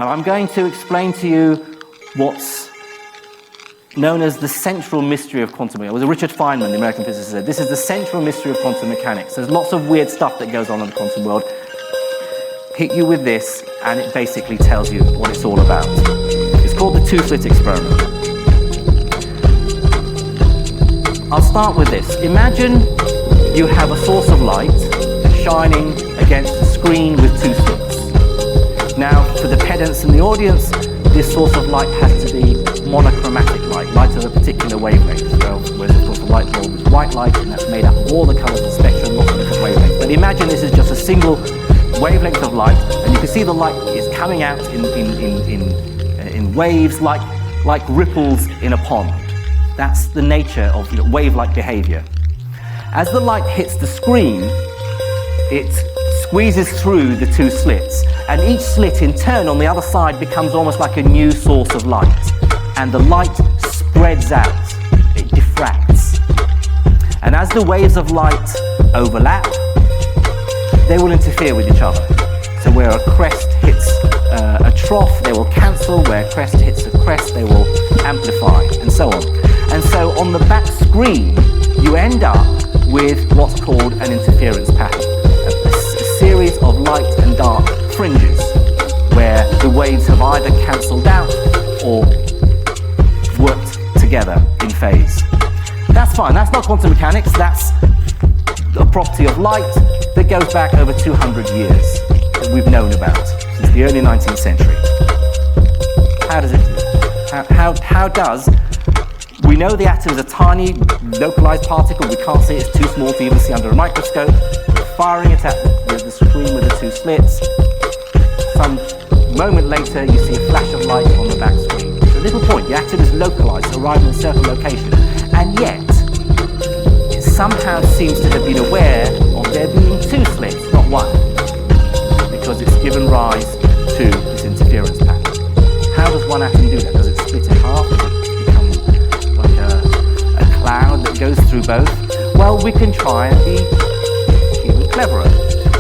I'm going to explain to you what's known as the central mystery of quantum mechanics. It was Richard Feynman, the American physicist, said, this is the central mystery of quantum mechanics. There's lots of weird stuff that goes on in the quantum world. Hit you with this, and it basically tells you what it's all about. It's called the Slit Experiment. I'll start with this. Imagine you have a source of light shining against a screen with two slits. Now, for the pedants in the audience, this source of light has to be monochromatic light of a particular wavelength. Whereas, of course, the light bulb is white light, and that's made up of all the colours of the spectrum, lots of different wavelengths. But imagine this is just a single wavelength of light, and you can see the light is coming out in waves like ripples in a pond. That's the nature of wave-like behavior. As the light hits the screen, it squeezes through the two slits, and each slit in turn on the other side becomes almost like a new source of light, and the light spreads out, it diffracts. And as the waves of light overlap, they will interfere with each other. So where a crest hits a trough, they will cancel. Where a crest hits a crest, they will amplify, and so on. And so on the back screen, you end up with what's called an interference pattern, a series of light and dark fringes, where the waves have either cancelled out or worked together in phase. That's fine, that's not quantum mechanics, that's a property of light that goes back over 200 years that we've known about since the early 19th century. How does it do that? How does... We know the atom is a tiny, localized particle. We can't see it. It's too small to even see under a microscope. We're firing it at the screen with the two slits. Some moment later, you see a flash of light on the back screen. It's a little point. The atom is localized, arriving at a certain location. And yet, it somehow seems to have been aware of there being two slits, not one, because it's given rise to this interference pattern. How does one atom do that? Does it split in half? Cloud that goes through both? Well, we can try and be even cleverer.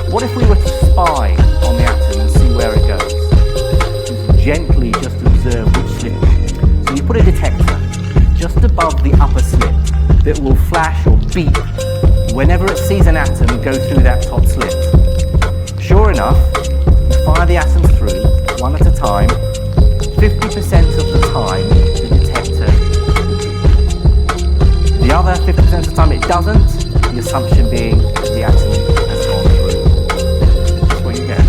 What if we were to spy on the atom and see where it goes? Just gently just observe which slit. So you put a detector just above the upper slit that will flash or beep whenever it sees an atom go through that top slit. Sure enough, you fire the atoms through, one at a time. 50% of the time, the detector. The other 50% of the time it doesn't, the assumption being the atom has gone through. That's what you get.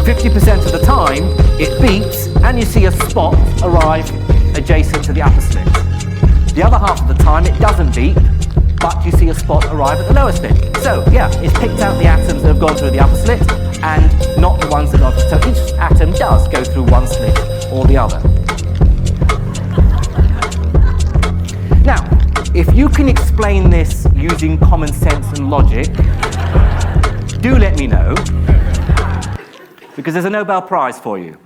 50% of the time it beeps and you see a spot arrive adjacent to the upper slit. The other half of the time it doesn't beep, but you see a spot arrive at the lower slit. So yeah, it's picked out the atoms that have gone through the upper slit and not the ones that aren't. So each atom does go through one slit or the other. Now, if you can explain this using common sense and logic, do let me know, because there's a Nobel Prize for you.